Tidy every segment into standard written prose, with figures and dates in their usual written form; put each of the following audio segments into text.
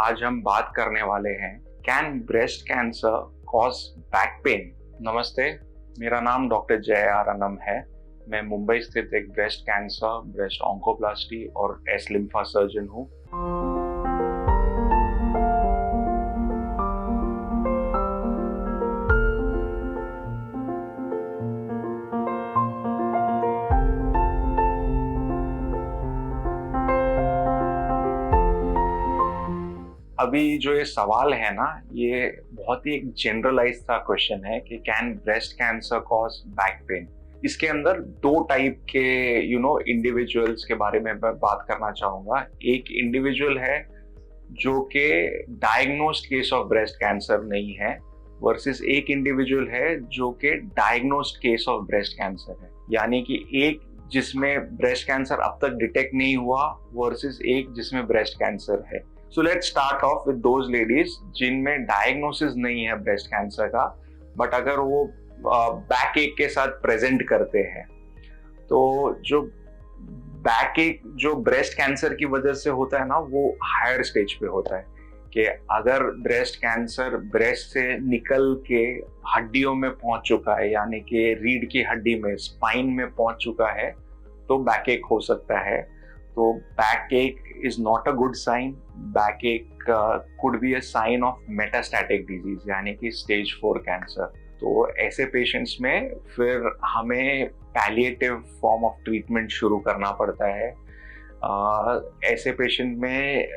आज हम बात करने वाले हैं can breast cancer cause back pain. नमस्ते, मेरा नाम डॉक्टर जय आरनम है। मैं मुंबई स्थित एक ब्रेस्ट कैंसर, ब्रेस्ट ऑन्कोप्लास्टी और एस लिम्फा सर्जन हूँ। अभी जो ये सवाल है ना, ये बहुत ही एक जनरलाइज सा क्वेश्चन है कि can breast cancer cause back pain. इसके अंदर दो टाइप के इंडिविजुअल्स के बारे में मैं बात करना चाहूंगा। एक इंडिविजुअल है जो कि diagnosed case of breast cancer नहीं है, वर्सेस एक इंडिविजुअल है जो कि diagnosed case of breast cancer है। यानी कि एक जिसमें ब्रेस्ट कैंसर अब तक डिटेक्ट नहीं हुआ वर्सेस एक जिसमें ब्रेस्ट कैंसर है। So let's start off with those ladies जिनमें डायग्नोसिस नहीं है ब्रेस्ट कैंसर का, बट अगर वो बैक एक के साथ प्रेजेंट करते हैं, तो जो बैक एक जो ब्रेस्ट कैंसर की वजह से होता है ना, वो हायर स्टेज पे होता है। कि अगर ब्रेस्ट कैंसर ब्रेस्ट से निकल के हड्डियों में पहुंच चुका है, यानी कि रीढ़ की हड्डी में, स्पाइन में पहुंच चुका है, तो बैक एक हो सकता है। तो बैक एक is not a good sign. Backache could be a sign of metastatic disease, यानी कि स्टेज 4 कैंसर। तो ऐसे पेशेंट्स में फिर हमें पैलिएटिव फॉर्म ऑफ ट्रीटमेंट शुरू करना पड़ता है। ऐसे पेशेंट में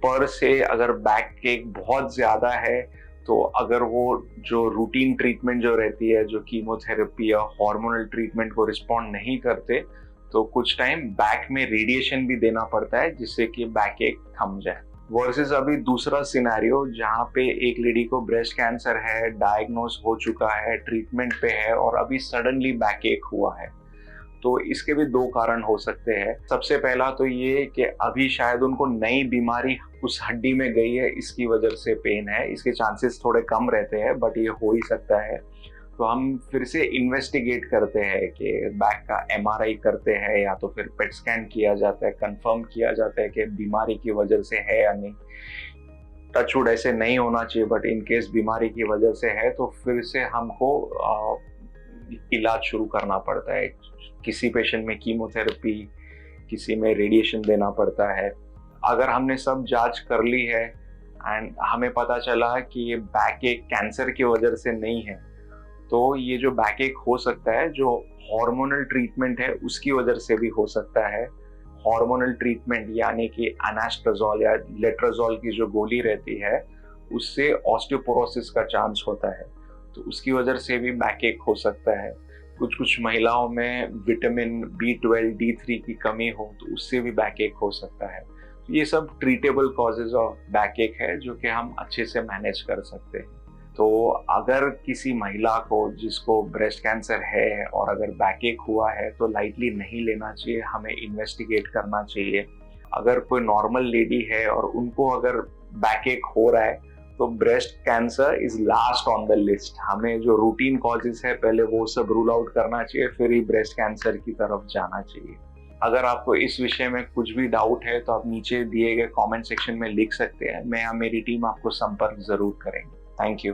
पर से अगर बैकएक बहुत ज़्यादा है, तो अगर वो जो रूटीन ट्रीटमेंट जो रहती है, जो कीमोथेरेपी या हार्मोनल ट्रीटमेंट को रिस्पॉन्ड नहीं करते, तो कुछ टाइम बैक में रेडिएशन भी देना पड़ता है जिससे कि बैक एक थम जाए। वर्सेस अभी दूसरा सिनेरियो जहाँ पे एक लेडी को ब्रेस्ट कैंसर है, डायग्नोस हो चुका है, ट्रीटमेंट पे है और अभी सडनली बैक एक हुआ है। तो इसके भी दो कारण हो सकते हैं। सबसे पहला तो ये कि अभी शायद उनको नई बीमारी उस हड्डी में गई है, इसकी वजह से पेन है। इसके चांसेस थोड़े कम रहते हैं, बट ये हो ही सकता है। तो हम फिर से इन्वेस्टिगेट करते हैं कि बैक का एमआरआई करते हैं, या तो फिर पेट स्कैन किया जाता है, कंफर्म किया जाता है कि बीमारी की वजह से है या नहीं। टचवुड ऐसे नहीं होना चाहिए, बट इन केस बीमारी की वजह से है, तो फिर से हमको इलाज शुरू करना पड़ता है। किसी पेशेंट में कीमोथेरेपी, किसी में रेडिएशन देना पड़ता है। अगर हमने सब जांच कर ली है एंड हमें पता चला कि ये बैक एक कैंसर की वजह से नहीं है, तो ये जो बैक एक हो सकता है, जो हार्मोनल ट्रीटमेंट है उसकी वजह से भी हो सकता है। हार्मोनल ट्रीटमेंट यानी कि अनास्ट्राजोल या लेट्राजोल की जो गोली रहती है, उससे ऑस्टियोपोरोसिस का चांस होता है, तो उसकी वजह से भी बैक एक हो सकता है। कुछ महिलाओं में विटामिन B12, D3 की कमी हो, तो उससे भी बैक एक हो सकता है। तो ये सब ट्रीटेबल कॉजेज ऑफ बैक एक है जो कि हम अच्छे से मैनेज कर सकते हैं। तो अगर किसी महिला को जिसको ब्रेस्ट कैंसर है और अगर बैकएक हुआ है, तो लाइटली नहीं लेना चाहिए, हमें इन्वेस्टिगेट करना चाहिए। अगर कोई नॉर्मल लेडी है और उनको अगर बैकएक हो रहा है, तो breast cancer is last on the list. हमें जो रूटीन कॉजेज है पहले वो सब रूल आउट करना चाहिए, फिर ही ब्रेस्ट कैंसर की तरफ जाना चाहिए। अगर आपको इस विषय में कुछ भी डाउट है, तो आप नीचे दिए गए कमेंट सेक्शन में लिख सकते हैं। मैं या मेरी टीम आपको संपर्क जरूर करेंगे। Thank you.